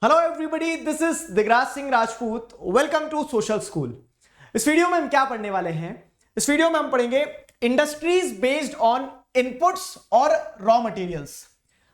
Hello everybody, this is Digraj Singh Rajput. Welcome to social school. इस video में हम क्या पढ़ने वाले हैं? इस वीडियो में हम पढ़ेंगे इंडस्ट्रीज बेस्ड ऑन इनपुट्स और रॉ मटेरियल्स।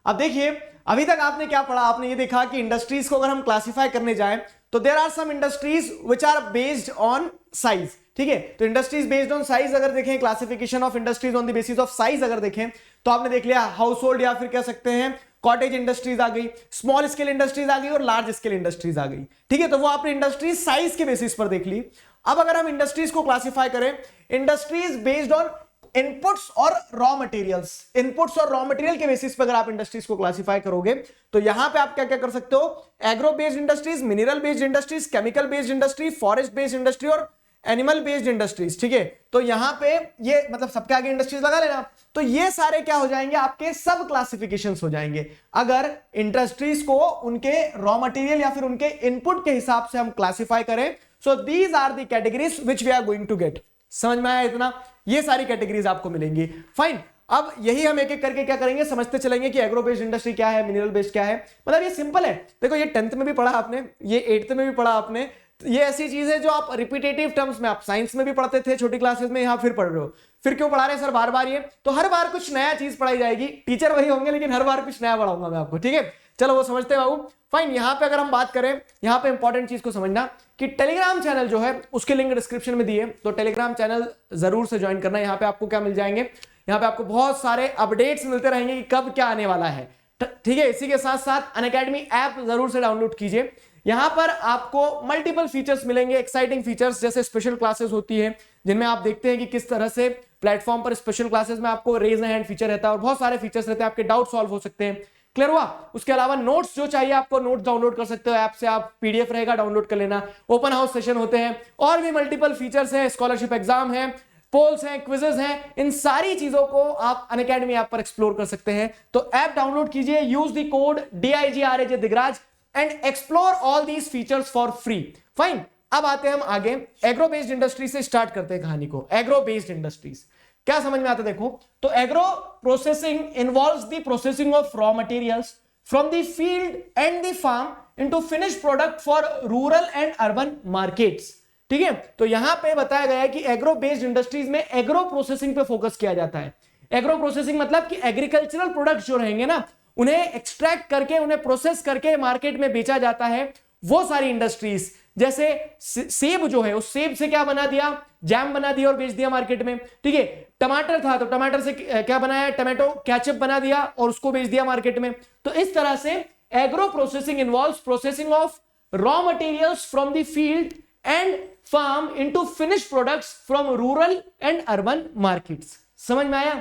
अब देखिए, अभी तक आपने क्या पढ़ा? आपने ये देखा कि इंडस्ट्रीज को अगर हम क्लासिफाई करने जाएं तो there are some industries which are based on size. ठीक है, तो इंडस्ट्रीज बेस्ड ऑन साइज अगर देखें, classification of industries on the basis of size अगर देखें तो आपने देख लिया हाउस होल्ड या फिर कह सकते हैं कॉटेज इंडस्ट्रीज आ गई, स्मॉल स्केल इंडस्ट्रीज आ गई और लार्ज स्केल इंडस्ट्रीज आ गई। ठीक है, तो वो आपने इंडस्ट्रीज साइज के बेसिस पर देख ली। अब अगर हम इंडस्ट्रीज को क्लासिफाई करें, इंडस्ट्रीज बेस्ड ऑन इनपुट्स और रॉ मटेरियल्स, इनपुट्स और रॉ मटेरियल के बेसिस पर अगर आप इंडस्ट्रीज को क्लासिफाई करोगे तो यहां पे आप क्या क्या कर सकते हो? Agro based industries, mineral based industries, chemical based industry, forest based industry और एनिमल बेस्ड इंडस्ट्रीज। ठीक है, तो यहां पे ये मतलब सबके आगे इंडस्ट्रीज लगा लेना, तो ये सारे क्या हो जाएंगे? आपके सब क्लासिफिकेशंस हो जाएंगे अगर इंडस्ट्रीज को उनके रॉ मटेरियल या फिर उनके इनपुट के हिसाब से हम क्लासिफाई करें। So these are the categories which we are going to get. समझ में आया इतना? ये सारी कैटेगरीज आपको मिलेंगी। फाइन, अब यही हम एक एक करके क्या करेंगे, समझते चलेंगे कि एग्रो बेस्ड इंडस्ट्री क्या है, मिनरल बेस्ड क्या है। मतलब ये सिंपल है। देखो, ये 10th में भी पढ़ा आपने, ये 8th में भी पढ़ा आपने। ये ऐसी चीज है जो आप रिपीटेटिव टर्म्स में आप साइंस में भी पढ़ते थे छोटी क्लासेस में, यहां फिर पढ़ रहे हो। फिर क्यों पढ़ा रहे हैं सर बार बार? ये तो हर बार कुछ नया चीज पढ़ाई जाएगी, टीचर वही होंगे लेकिन हर बार कुछ नया पढ़ाऊंगा मैं आपको। ठीक है, चलो वो समझते हैं बाबू। फाइन, यहां पे अगर हम बात करें, यहां पे इंपॉर्टेंट चीज को समझना कि टेलीग्राम चैनल जो है उसके लिंक डिस्क्रिप्शन में दिए, तो टेलीग्राम चैनल जरूर से ज्वाइन करना। यहां पे आपको क्या मिल जाएंगे? यहां पे आपको बहुत सारे अपडेट्स मिलते रहेंगे कि कब क्या आने वाला है। ठीक है, इसी के साथ साथ अनअकैडमी ऐप जरूर से डाउनलोड कीजिए। यहां पर आपको मल्टीपल फीचर्स मिलेंगे, एक्साइटिंग फीचर्स, जैसे स्पेशल क्लासेस होती है जिनमें आप देखते हैं कि किस तरह से प्लेटफॉर्म पर स्पेशल क्लासेस में आपको रेज हैंड फीचर रहता है और बहुत सारे फीचर्स रहते हैं, आपके डाउट सॉल्व हो सकते हैं। क्लियर हुआ? उसके अलावा नोट्स जो चाहिए आपको, नोट्स डाउनलोड कर सकते हो ऐप से, आप पीडीएफ रहेगा डाउनलोड कर लेना। ओपन हाउस सेशन होते हैं और भी मल्टीपल फीचर्स हैं, स्कॉलरशिप एग्जाम है, पोल्स हैं, क्विजेस हैं। इन सारी चीजों को आप अनअकैडमी ऐप पर एक्सप्लोर कर सकते हैं। तो ऐप डाउनलोड कीजिए, use the code DIGRAJ Digraj and explore all these features for free. Fine, अब आते हैं हम आगे, एग्रो बेस्ड इंडस्ट्री से स्टार्ट करते हैं कहानी को। एग्रो बेस्ड इंडस्ट्रीज क्या समझ में आता है? देखो, तो agro processing involves the processing of raw materials from the field and the farm into finished product for rural and urban markets. ठीक है, तो यहां पे बताया गया है कि एग्रो बेस्ड इंडस्ट्रीज में एग्रो प्रोसेसिंग पे फोकस किया जाता है। एग्रो प्रोसेसिंग मतलब कि एग्रीकल्चरल प्रोडक्ट्स जो रहेंगे ना, उन्हें एक्सट्रैक्ट करके, उन्हें प्रोसेस करके मार्केट में बेचा जाता है। वो सारी इंडस्ट्रीज, जैसे सेब जो है, उस सेब से क्या बना दिया? जैम बना दिया और बेच दिया मार्केट में। ठीक है, टमाटर था तो टमाटर से क्या बनाया? टमाटो केचप बना दिया और उसको बेच दिया मार्केट में। तो इस तरह से agro processing involves processing of raw materials from the field and farm into finished products from rural and urban markets. समझ में आया?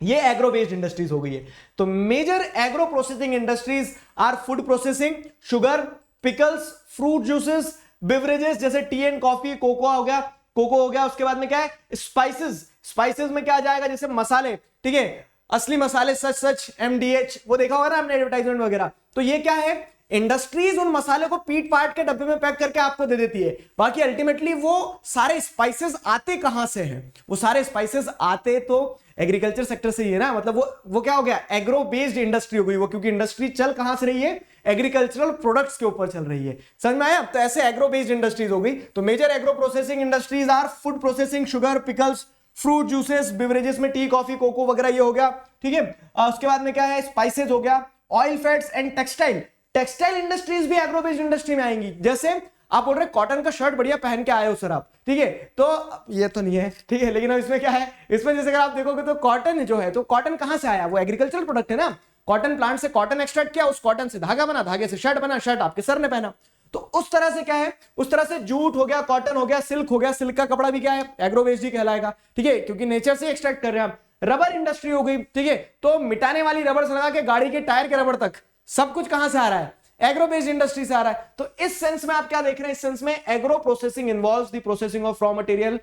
ये एग्रो बेस्ड इंडस्ट्रीज हो गई है। तो major agro processing industries are food processing, sugar, pickles, fruit juices, beverages जैसे tea and coffee, cocoa हो गया। उसके बाद में क्या है? स्पाइसेस। स्पाइसेस में क्या आ जाएगा? जैसे मसाले। ठीक है, असली मसाले, सच MDH, वो देखा होगा ना आपने एडवर्टाइजमेंट वगैरह। तो ये क्या है? इंडस्ट्रीज उन मसाले को पीट पाट के डब्बे में पैक करके आपको दे देती है। बाकी अल्टीमेटली वो सारे स्पाइसेस आते कहां से हैं? वो सारे स्पाइसेस आते तो एग्रीकल्चर सेक्टर से ही है ना। मतलब वो क्या हो गया? एग्रो बेस्ड इंडस्ट्री हो गई वो, क्योंकि इंडस्ट्री चल कहां से रही है? एग्रीकल्चरल प्रोडक्ट्स के ऊपर चल रही है। समझ में आया? तो ऐसे एग्रो बेस्ड इंडस्ट्रीज हो गई। तो major agro processing industries are food processing, sugar, pickles, fruit juices, beverages में टी, कॉफी, कोको वगैरह, ये हो गया। ठीक है, उसके बाद में क्या है? स्पाइसेस हो गया, oil, fats and textile. Textile industries भी एग्रो बेस्ड इंडस्ट्री में आएंगी। जैसे आप बोल रहे कॉटन का शर्ट बढ़िया पहन के आए हो सर आप, ठीक है, तो ये तो नहीं है, ठीक है, लेकिन अब इसमें क्या है? इसमें जैसे अगर आप देखोगे तो कॉटन जो है, तो कॉटन कहां से आया? वो एग्रीकल्चरल प्रोडक्ट है ना। कॉटन प्लांट से कॉटन एक्सट्रैक्ट किया, उस कॉटन से धागा बना, धागे से शर्ट बना, शर्ट आपके सर ने पहना। तो उस तरह से क्या है? उस तरह से जूट हो गया, कॉटन हो गया, सिल्क हो गया। सिल्क का कपड़ा भी क्या है? एग्रो बेस्ड ही कहलाएगा। ठीक है, क्योंकि नेचर से एक्सट्रैक्ट कर रहे हैं हम। रबर इंडस्ट्री हो गई। ठीक है, तो मिटाने वाली रबर से लगा के गाड़ी के टायर के रबर तक सब कुछ कहां से आ रहा है? एग्रो बेस्ड इंडस्ट्री से आ रहा है। तो इस सेंस में आप क्या देख रहे हैं? इस सेंस में agro processing involves the processing of raw material.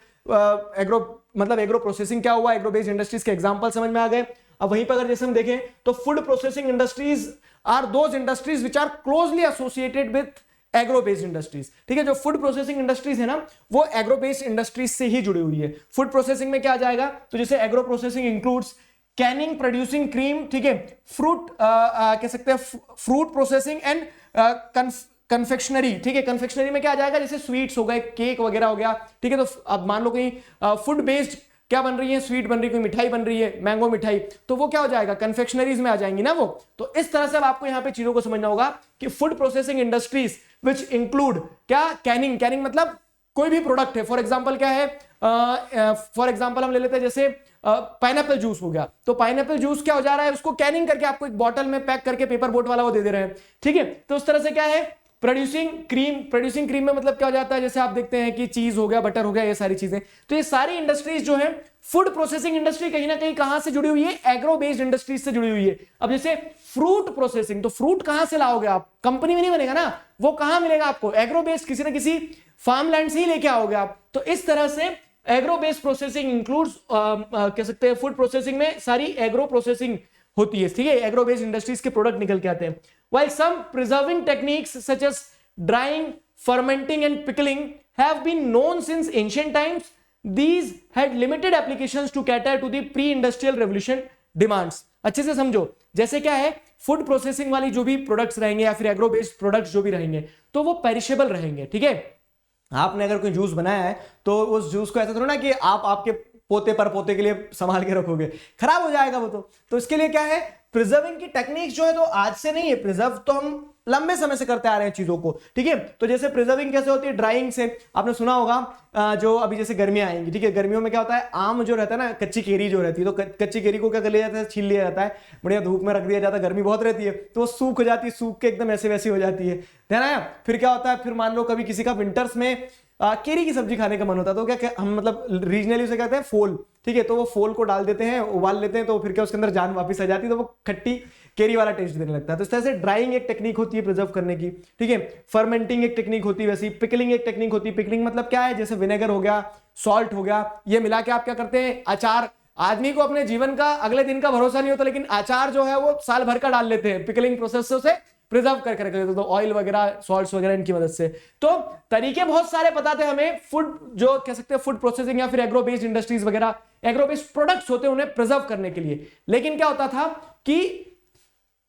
Agro मतलब एग्रो प्रोसेसिंग क्या हुआ? एग्रो बेस्ड इंडस्ट्रीज के एग्जांपल समझ में आ गए। अब वहीं पर अगर जैसे हम देखें तो food processing industries are those industries which are closely associated with agro based industries. ठीक है, जो फूड प्रोसेसिंग इंडस्ट्रीज है ना, वो एग्रो बेस्ड इंडस्ट्रीज से ही जुड़ी हुई है। फूड प्रोसेसिंग में क्या आ जाएगा? तो जैसे agro processing includes Canning, producing cream, ठीक है, फ्रूट कह सकते हैं फ्रूट प्रोसेसिंग एंड कन्फेक्शनरी, ठीक है, कन्फेक्शनरी में क्या आ जाएगा, जैसे स्वीट्स हो गए, केक वगैरह हो गया, ठीक है। तो अब मान लो कहीं फूड बेस्ड क्या बन रही है, स्वीट बन रही है, कोई मिठाई बन रही है, मैंगो मिठाई, तो वो क्या हो जाएगा, कन्फेक्शनरीज में आ जाएंगी ना वो। तो इस तरह से अब आपको यहां पे चीजों को समझना होगा कि food processing industries which include क्या, कैनिंग, कैनिंग मतलब कोई भी प्रोडक्ट है, फॉर एग्जांपल क्या है, फॉर एग्जांपल हम ले लेते हैं जैसे पाइनएप्पल जूस हो गया, तो पाइनएप्पल जूस क्या हो जा रहा है, उसको कैनिंग करके आपको एक बॉटल में पैक करके पेपर बोट वाला वो दे दे रहे हैं, ठीक है। तो उस तरह से क्या है, प्रोड्यूसिंग क्रीम, प्रोड्यूसिंग क्रीम में मतलब क्या हो जाता है, जैसे आप देखते हैं कि चीज हो गया, बटर हो गया, ये सारी चीजें। तो ये सारी इंडस्ट्रीज जो है, फूड प्रोसेसिंग इंडस्ट्री कहीं ना कहीं कहां से जुड़ी हुई है, एग्रो बेस्ड इंडस्ट्रीज से जुड़ी हुई है। अब जैसे फ्रूट प्रोसेसिंग, तो फ्रूट कहां से लाओगे आप, कंपनी में नहीं बनेगा ना, वो कहां मिलेगा आपको, एग्रो बेस्ड किसी ना किसी फार्म लैंड से ही लेके आओगे आप। तो इस तरह से एग्रो बेस्ड प्रोसेसिंग इंक्लूड्स, कह सकते हैं फूड प्रोसेसिंग में सारी एग्रो प्रोसेसिंग होती है, ठीक है, एग्रो बेस्ड इंडस्ट्रीज के प्रोडक्ट निकल के आते हैं। While some preserving techniques such as drying, fermenting and pickling have been known since ancient times, these had limited applications to cater to the pre-industrial revolution demands. अच्छे से समझो, जैसे क्या है, फूड प्रोसेसिंग वाली जो भी प्रोडक्ट्स रहेंगे या फिर एग्रो बेस्ड प्रोडक्ट्स जो भी रहेंगे, तो वो पेरिशेबल रहेंगे, ठीक है। आपने अगर कोई जूस बनाया है तो उस जूस को ऐसा थोड़ा ना कि आप आपके पोते पर पोते के लिए संभाल के रखोगे, खराब हो जाएगा वो। तो इसके लिए क्या है, प्रिजर्विंग की टेक्निक्स जो है तो आज से नहीं है, प्रिजर्व तो हम लंबे समय से करते आ रहे हैं चीजों को, ठीक है। तो जैसे प्रिजर्विंग कैसे होती है, ड्राइंग से, आपने सुना होगा जो अभी जैसे गर्मियां आएंगी, ठीक है, गर्मियों में क्या होता है, आम जो रहता है ना, कच्ची केरी जो रहती है, तो कच्ची केरी को क्या कर लिया जाता है, छील लिया जाता है, बढ़िया धूप में रख दिया जाता है, गर्मी बहुत रहती है तो वो सूख हो जाती है, सूख के एकदम ऐसे वैसी हो जाती है, ध्यान आया। फिर क्या होता है, फिर मान लो कभी किसी का विंटर्स में केरी की सब्जी खाने का मन होता है, तो क्या हम मतलब रीजनली उसे कहते हैं फोल, ठीक है, तो वो फोल को डाल देते हैं, उबाल लेते हैं, तो फिर क्या उसके अंदर जान वापस आ जाती है, तो वो खट्टी केरी वाला टेस्ट देने लगता है। तो इस तरह से ड्राइंग एक टेक्निक होती है प्रिजर्व करने की, ठीक है। फर्मेंटिंग एक टेक्निक होती है, वैसी पिकलिंग एक टेक्निक होती है। पिकलिंग मतलब क्या है, जैसे विनेगर हो गया, सॉल्ट हो गया, ये मिला के आप क्या करते हैं, अचार। आदमी को अपने जीवन का अगले दिन का भरोसा नहीं होता, लेकिन अचार जो है वो साल भर का डाल लेते हैं, पिकलिंग प्रोसेस से प्रिजर्व करके रख लेते, तो ऑयल वगैरह, सॉल्ट्स वगैरह इनकी मदद से। तो तरीके बहुत सारे पता थे हमें, फूड जो कह सकते हैं फूड प्रोसेसिंग या फिर एग्रो बेस्ड इंडस्ट्रीज वगैरह, एग्रो बेस्ड प्रोडक्ट्स होते हैं उन्हें प्रिजर्व करने के लिए। लेकिन क्या होता था कि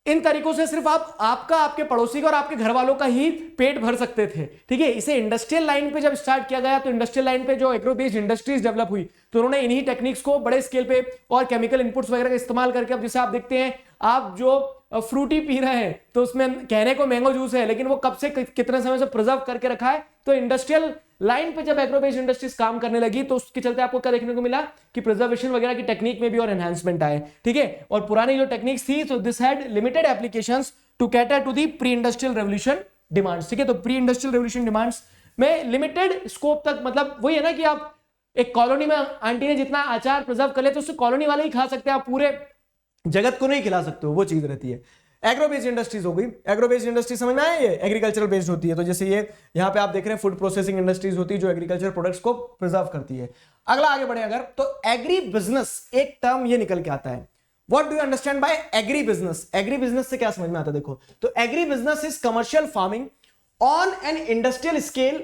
इन तरीकों से सिर्फ आपका, आपके पड़ोसी का और आपके घर वालों का ही पेट भर सकते थे, ठीक है। इसे इंडस्ट्रियल लाइन पे जब स्टार्ट किया गया, तो इंडस्ट्रियल लाइन पे जो एग्रो बेस्ड इंडस्ट्रीज डेवलप हुई, तो उन्होंने इन्हीं टेक्निक्स को बड़े स्केल पे और केमिकल इनपुट्स वगैरह का इस्तेमाल करके, अब जैसे आप देखते हैं, आप जो फ्रूटी पी रहे हैं तो उसमें कहने को मैंगो जूस है, लेकिन वो कब से कितने समय से प्रिजर्व करके रखा है। तो इंडस्ट्रियल लाइन पे जब एग्रो बेस्ड इंडस्ट्रीज काम करने लगी, तो उसके चलते आपको क्या देखने को मिला कि प्रिजर्वेशन वगैरह की टेक्निक में भी और एनहांसमेंट आए, ठीक है। और पुरानी जो टेक्निक्स थी, तो this had limited applications to cater to the pre industrial revolution demands, ठीक है। तो प्री इंडस्ट्रियल रेवोल्यूशन डिमांड्स में लिमिटेड स्कोप तक, मतलब वही है ना कि आप एक कॉलोनी में आंटी ने जितना अचार प्रिजर्व कर ले, तो उससे कॉलोनी वाले ही खा सकते हैं, आप पूरे जगत को नहीं खिला सकते हो, वो चीज रहती है। एग्रो बेस्ड इंडस्ट्रीज हो गई, एग्रो बेस्ड इंडस्ट्री समझ में आया, ये एग्रीकल्चरल बेस्ड होती है। तो जैसे ये यहाँ पे आप देख रहे हैं फूड प्रोसेसिंग इंडस्ट्रीज होती है जो एग्रीकल्चर प्रोडक्ट्स को प्रिजर्व करती है। अगला आगे बढ़े अगर, तो एग्री बिजनेस एक टर्म ये निकल के आता है। What do you understand by agri business? Agri business से क्या समझ में आता है, देखो, तो agri business is commercial farming on an industrial scale,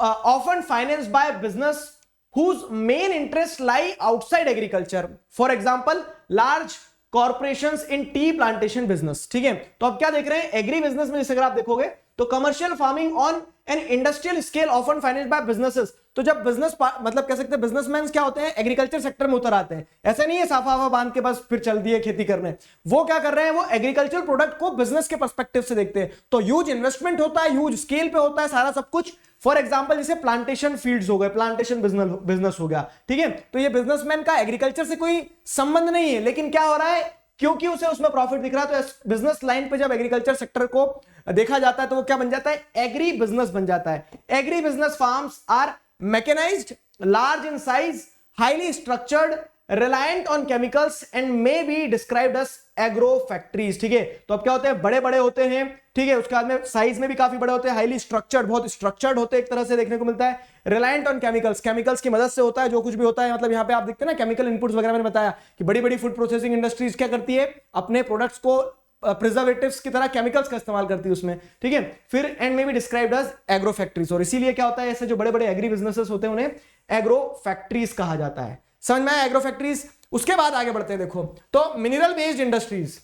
often financed by business whose main interests lie outside agriculture, for example large corporations in tea plantation business, ठीक है। तो अब क्या देख रहे हैं, एग्री बिजनेस में जैसे अगर आप देखोगे तो commercial farming on an industrial scale often financed by businesses. तो जब बिजनेस मतलब कह सकते हैं बिजनेसमैन क्या होते हैं, एग्रीकल्चर सेक्टर में उतर आते हैं, ऐसा नहीं है साफा साफा बांध के बस फिर चल दिए खेती करने। वो क्या कर रहे हैं, वो एग्रीकल्चर प्रोडक्ट को बिजनेस के पर्सपेक्टिव से देखते हैं। तो ह्यूज इन्वेस्टमेंट होता है, ह्यूज स्केल पे होता है सारा सब कुछ। फॉर एग्जाम्पल जैसे प्लांटेशन फील्ड्स हो गए, प्लांटेशन बिजनेस हो गया, ठीक है। तो ये बिजनेसमैन का एग्रीकल्चर से कोई संबंध नहीं है, लेकिन क्या हो रहा है, क्योंकि उसे उसमें प्रॉफिट दिख रहा है, तो बिजनेस लाइन पे जब एग्रीकल्चर सेक्टर को देखा जाता है तो वो क्या बन जाता है, एग्री बिजनेस बन जाता है। Agri business farms are mechanised, large in size, highly structured, reliant on chemicals and may be described as agro factories, ठीक है। तो अब क्या होते हैं, बड़े बड़े होते हैं, ठीक है, उसके बाद में साइज में भी काफी बड़े होते हैं, हाईली स्ट्रक्चर्ड, बहुत स्ट्रक्चर्ड होते हैं एक तरह से देखने को मिलता है, रिलायंट ऑन केमिकल्स, केमिकल्स की मदद से होता है जो कुछ भी होता है। मतलब यहाँ पे आप देखते हैं ना केमिकल इनपुट्स वगैरह, मैंने बताया कि बड़ी बड़ी फूड प्रोसेसिंग इंडस्ट्रीज क्या करती है, अपने प्रोडक्ट्स को प्रिजर्वेटिव्स की तरह केमिकल्स का इस्तेमाल करती है उसमें, ठीक है। फिर एंड में भी डिस्क्राइब्ड एज एग्रो फैक्ट्रीज, और इसीलिए क्या होता है, ऐसे जो बड़े बड़े एग्री बिजनेसेस होते हैं उन्हें एग्रो फैक्ट्रीज कहा जाता है। समझ में आया एग्रो फैक्ट्रीज? उसके बाद आगे बढ़ते हैं, देखो, तो mineral based industries,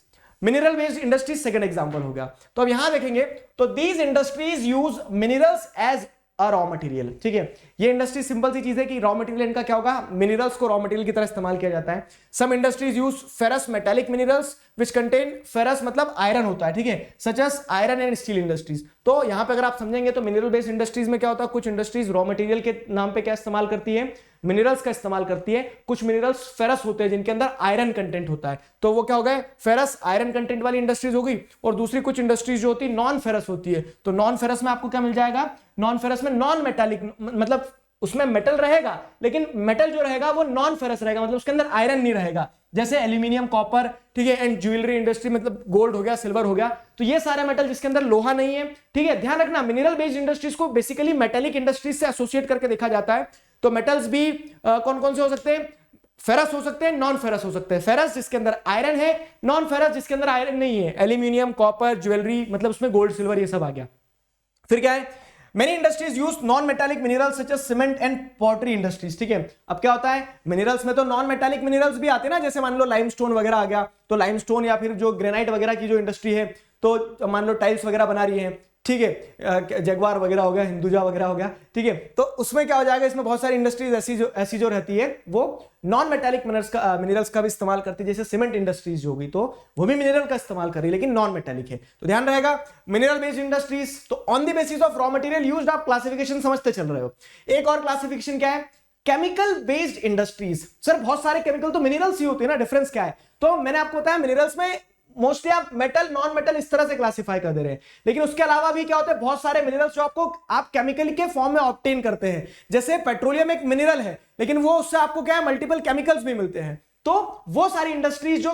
mineral based industries second example हो गया। तो अब यहां देखेंगे तो these industries use minerals as a raw material. ठीक है, ये इंडस्ट्री सिंपल सी चीज है कि रॉ मटेरियल इनका क्या होगा, मिनरल्स को रॉ मटेरियल की तरह इस्तेमाल किया जाता है। Some industries use ferrous metallic minerals which contain ferrous, मतलब आयरन होता है। ठीक है, such as iron and steel industries. तो यहां पे अगर आप समझेंगे तो मिनरल बेस्ड इंडस्ट्रीज में क्या होता है, कुछ इंडस्ट्रीज रॉ मटेरियल के नाम पे क्या इस्तेमाल करती है, मिनरल्स का इस्तेमाल करती है। कुछ मिनरल्स फेरस होते हैं जिनके अंदर आयरन कंटेंट होता है, तो वो क्या हो गए, फेरस आयरन कंटेंट वाली इंडस्ट्रीज हो गई। और दूसरी कुछ इंडस्ट्रीज जो होती है नॉन फेरस होती है, तो नॉन फेरस में आपको क्या मिल जाएगा, नॉन फेरस में नॉन मेटालिक, मतलब उसमें मेटल रहेगा लेकिन मेटल जो रहेगा वो नॉन फेरस रहेगा, मतलब उसके अंदर आयरन नहीं रहेगा, जैसे एल्यूमिनियम, कॉपर, ठीक है, एंड ज्वेलरी इंडस्ट्री, मतलब गोल्ड हो गया, सिल्वर हो गया। तो ये सारे मेटल जिसके अंदर लोहा नहीं है। ठीक है, ध्यान रखना मिनरल बेस्ड इंडस्ट्रीज को बेसिकली मेटेलिक इंडस्ट्रीज से एसोसिएट करके देखा जाता है। तो मेटल्स भी कौन कौन से हो सकते हैं, फेरस हो सकते हैं, नॉन फेरस हो सकते हैं। फेरस जिसके अंदर आयरन है, नॉन फेरस जिसके अंदर आयरन नहीं है, एल्यूमिनियम, कॉपर, ज्वेलरी, मतलब उसमें गोल्ड, सिल्वर ये सब आ गया। फिर क्या है, many industries use non metallic minerals such as cement and pottery industries. ठीक है, अब क्या होता है, मिनरल्स में तो नॉन मेटालिक मिनरल्स भी आते हैं ना, जैसे मान लो लाइमस्टोन वगैरह आ गया, तो लाइमस्टोन या फिर जो ग्रेनाइट वगैरह की जो इंडस्ट्री है, तो मान लो टाइल्स वगैरह बना रही है, ठीक है, जगवार वगैरह हो गया, हिंदुजा वगैरह हो गया। ठीक है, तो उसमें क्या हो जाएगा, इसमें बहुत सारी इंडस्ट्रीज ऐसी जो रहती है वो नॉन मेटालिक मिनरल्स का भी इस्तेमाल करती है, जैसे सीमेंट इंडस्ट्रीज होगी तो वो भी मिनरल का इस्तेमाल कर रही है लेकिन नॉन मेटालिक है। तो ध्यान रहेगा मिनरल बेस्ड इंडस्ट्रीज। तो on the basis of raw material used, आप क्लासिफिकेशन समझते चल रहे हो। एक और क्लासिफिकेशन क्या है, केमिकल बेस्ड इंडस्ट्रीज। सर बहुत सारे केमिकल तो मिनरल्स ही होते हैं ना, डिफरेंस क्या है, तो मैंने आपको बताया मिनरल्स में मोस्टली आप मेटल, नॉन मेटल इस तरह से क्लासिफाई कर दे रहे हैं, लेकिन उसके अलावा भी क्या होता है, बहुत सारे मिनरल्स जो आपको आप केमिकल के फॉर्म में ऑब्टेन करते हैं। जैसे पेट्रोलियम एक मिनरल है लेकिन वो उससे आपको क्या है, मल्टीपल केमिकल्स भी मिलते हैं। तो वो सारी इंडस्ट्रीज जो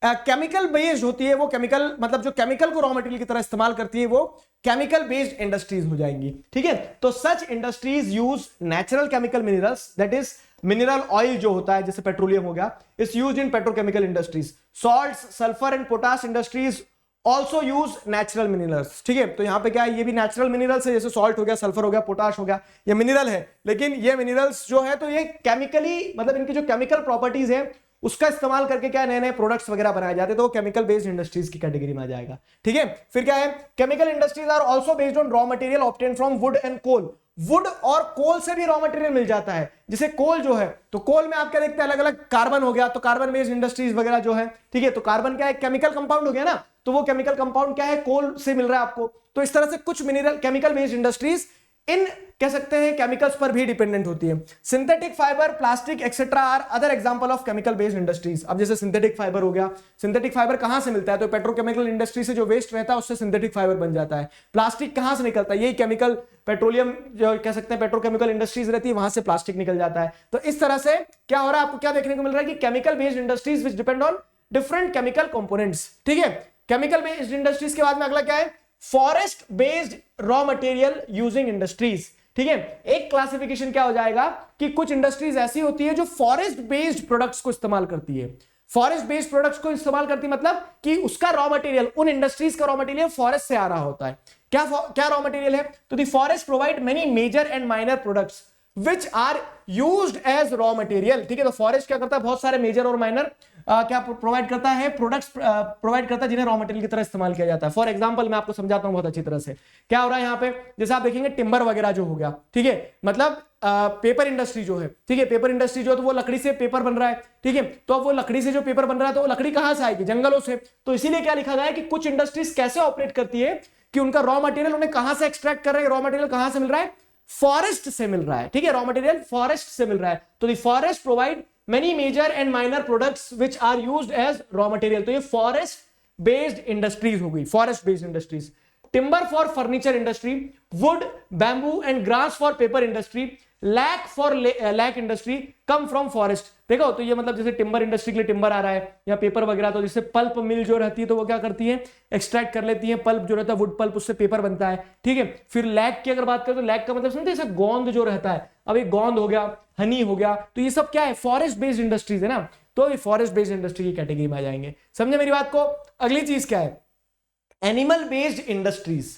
केमिकल बेस्ड होती है, वो केमिकल, मतलब जो केमिकल को रॉ मटेरियल की तरह इस्तेमाल करती है, वो केमिकल बेस्ड इंडस्ट्रीज हो जाएंगी। ठीक है, तो such industries use natural chemical minerals, that is mineral oil जो होता है जैसे पेट्रोलियम हो गया, is used in petrochemical industries. Salts, sulphur and potash industries also use natural minerals. ठीक है, तो यहां पे क्या है, ये भी नेचुरल मिनरल्स है, जैसे सॉल्ट हो गया, सल्फर हो गया, पोटाश हो गया, ये मिनरल है, लेकिन ये मिनरल्स जो है तो ये केमिकली, मतलब इनकी जो केमिकल प्रॉपर्टीज है उसका इस्तेमाल करके क्या नए नए प्रोडक्ट्स वगैरह बनाए जाते हैं, तो वो केमिकल बेस्ड इंडस्ट्रीज की कैटेगरी में आ जाएगा। ठीक है, फिर क्या है, chemical industries are also based on raw material obtain from wood and coal. Wood और कोल से भी रॉ मटेरियल मिल जाता है, जैसे कोल जो है, तो कोल में आप क्या देखते हैं, अलग अलग कार्बन हो गया, तो कार्बन बेस्ड इंडस्ट्रीज वगैरह जो है। ठीक है, तो कार्बन क्या है, केमिकल कंपाउंड हो गया ना, तो वो केमिकल कंपाउंड क्या है, कोल से मिल रहा है आपको। तो इस तरह से कुछ मिनरल केमिकल बेस्ड इंडस्ट्रीज इन कह सकते हैं केमिकल्स पर भी डिपेंडेंट होती है। Synthetic fibre, plastic etcetera are other example of chemical based industries. अब जैसे सिंथेटिक फाइबर हो गया, सिंथेटिक फाइबर कहां से मिलता है, तो पेट्रोकेमिकल इंडस्ट्री से जो वेस्ट रहता है उससे सिंथेटिक फाइबर बन जाता है। प्लास्टिक कहां से निकलता है, यही केमिकल, पेट्रोलियम जो कह सकते हैं पेट्रोकेमिकल इंडस्ट्रीज रहती है, वहां से प्लास्टिक निकल जाता है। तो इस तरह से क्या हो रहा है, आपको क्या देखने को मिल रहा है कि chemical based industries which depend on different chemical components. ठीक है, केमिकल बेस्ड इंडस्ट्रीज के बाद में अगला क्या है, forest based raw material using industries. ठीक है, एक क्लासिफिकेशन क्या हो जाएगा कि कुछ इंडस्ट्रीज ऐसी होती है जो फॉरेस्ट बेस्ड प्रोडक्ट्स को इस्तेमाल करती है। फॉरेस्ट बेस्ड प्रोडक्ट्स को इस्तेमाल करती मतलब कि उसका रॉ मटेरियल, उन इंडस्ट्रीज का रॉ मटेरियल फॉरेस्ट से आ रहा होता है। क्या रॉ मटेरियल है, तो the forest provide many major and minor products which are used as raw material. ठीक है, तो फॉरेस्ट क्या करता है, बहुत सारे मेजर और माइनर क्या प्रोवाइड करता है, प्रोडक्ट्स प्रोवाइड करता है जिन्हें रॉ मटेरियल की तरह इस्तेमाल किया जाता है। फॉर एग्जांपल मैं आपको समझाता हूं बहुत अच्छी तरह से, क्या हो रहा है यहाँ पे, जैसे आप देखेंगे टिम्बर वगैरह जो हो गया, ठीक है, मतलब पेपर इंडस्ट्री जो है, ठीक है, पेपर इंडस्ट्री जो है तो वो लकड़ी से पेपर बन रहा है। ठीक है, तो अब वो लकड़ी से जो पेपर बन रहा है तो वो लकड़ी कहां से आएगी, जंगलों से। तो इसीलिए क्या लिखा गया है कि कुछ इंडस्ट्रीज कैसे ऑपरेट करती है कि उनका रॉ मटेरियल उन्हें कहां से एक्सट्रैक्ट कर रहे हैं, रॉ मटेरियल कहां से मिल रहा है, फॉरेस्ट से मिल रहा है। ठीक है, रॉ मटेरियल फॉरेस्ट से मिल रहा है, तो the forest provide many major and minor products which are used as raw material. तो ये फॉरेस्ट बेस्ड इंडस्ट्रीज हो गई, forest based industries. Timber for furniture industry, wood, bamboo and grass for paper industry, lac for lac industry come from forest. देखो, तो ये मतलब जैसे timber industry के लिए टिम्बर आ रहा है या पेपर वगैरह, तो जैसे पल्प मिल जो रहती है तो वो क्या करती है, एक्सट्रैक्ट कर लेती है पल्प जो रहता है, वुड पल्प, उससे पेपर बनता है। ठीक है, फिर लैक की अगर बात करें तो लैक का मतलब समझते हैं, गोंद जो रहता है, अब एक गोंद हो गया, हनी हो गया, तो ये सब क्या है, फॉरेस्ट बेस्ड इंडस्ट्रीज है ना, तो ये फॉरेस्ट बेस्ड इंडस्ट्री की कैटेगरी में आ जाएंगे। समझे मेरी बात को। अगली चीज क्या है, animal based industries.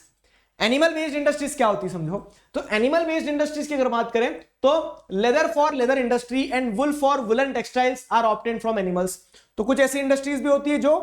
Animal based industries क्या होती है समझो, तो एनिमल बेस्ड इंडस्ट्रीज की अगर बात करें तो leather for leather industry and wool for woollen textiles are obtained from animals. तो कुछ ऐसी इंडस्ट्रीज भी होती है जो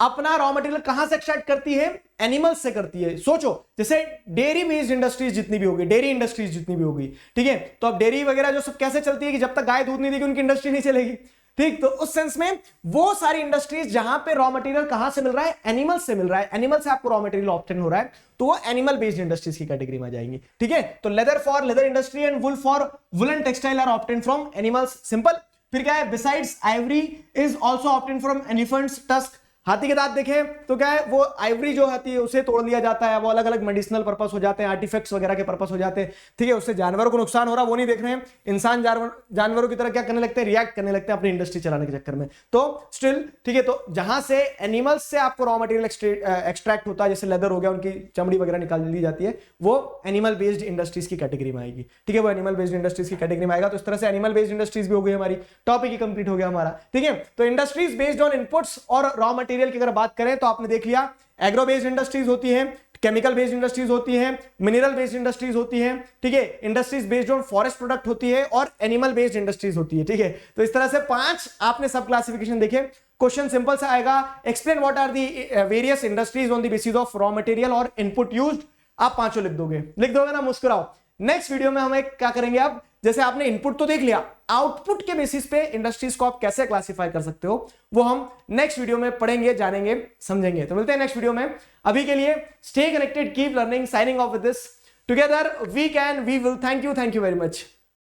अपना रॉ मटेरियल कहां से एक्सट्रैक्ट करती है? एनिमल्स से करती है। सोचो जैसे डेयरी बेस्ड इंडस्ट्रीज जितनी भी होगी, डेयरी इंडस्ट्रीज जितनी भी होगी, ठीक है, तो अब डेयरी वगैरह जो सब कैसे चलती है कि जब तक गाय दूध नहीं देगी उनकी इंडस्ट्री नहीं चलेगी, ठीक। तो उस सेंस में वो सारी इंडस्ट्रीज जहां पे रॉ मटेरियल कहां से मिल रहा है? एनिमल से मिल रहा है, एनिमल से आपको रॉ मटेरियल ऑब्टेन हो रहा है, तो वो एनिमल बेस्ड इंडस्ट्रीज की कैटेगरी में आ जाएंगी, ठीक है। तो leather for leather industry and wool for woollen textile are obtain from animals, simple. फिर क्या है? Besides ivory is also obtain from elephants tusk. हाथी के दांत देखें तो क्या है? वो आइवरी जो होती है उसे तोड़ लिया जाता है, वो अलग अलग मेडिसिनल पर्पस हो जाते हैं, आर्टिफैक्ट्स वगैरह के पर्पस हो जाते हैं, ठीक है। उससे जानवरों को नुकसान हो रहा है वो नहीं देख रहे हैं, इंसान जानवरों की तरह क्या करने लगते हैं? रिएक्ट करने लगते हैं अपनी इंडस्ट्री चलाने के चक्कर में। तो स्टिल ठीक है, तो जहां से एनिमल्स से आपको रॉ मटेरियल एक्सट्रैक्ट होता है, जैसे लेदर हो गया, उनकी चमड़ी वगैरह निकाल ली जाती है, वो एनिमल बेस्ड इंडस्ट्रीज की कैटेगरी में आएगी, ठीक है। वो एनिमल बेस्ड इंडस्ट्रीज की कैटेगरी में आएगा। तो इस तरह से एनिमल बेस्ड इंडस्ट्रीज भी हो गई हमारी, टॉपिक ही कंप्लीट हो गया हमारा, ठीक है। तो इंडस्ट्रीज बेस्ड ऑन इनपुट्स और रॉ मटेरियल की अगर बात करें तो आपने देख लिया एग्रो बेस्ड इंडस्ट्रीज होती है, केमिकल बेस्ड इंडस्ट्रीज होती है, मिनरल बेस्ड इंडस्ट्रीज होती है, ठीक है, industries based on forest product होती है और एनिमल बेस्ड इंडस्ट्रीज होती है, ठीक है। तो इस तरह से 5 आपने सब क्लासिफिकेशन देखे। क्वेश्चन सिंपल सा आएगा, explain what are the various industries on the basis of raw material और इनपुट यूज्ड। आप पांचों लिख दोगे ना, मुस्कुराओ। नेक्स्ट वीडियो में हम क्या करेंगे, अब जैसे आपने इनपुट तो देख लिया, आउटपुट के बेसिस पे इंडस्ट्रीज को आप कैसे क्लासिफाई कर सकते हो वो हम नेक्स्ट वीडियो में पढ़ेंगे, जानेंगे, समझेंगे। तो मिलते हैं नेक्स्ट वीडियो में। अभी के लिए stay connected, keep learning, signing off with this, together we can, we will. Thank you very much.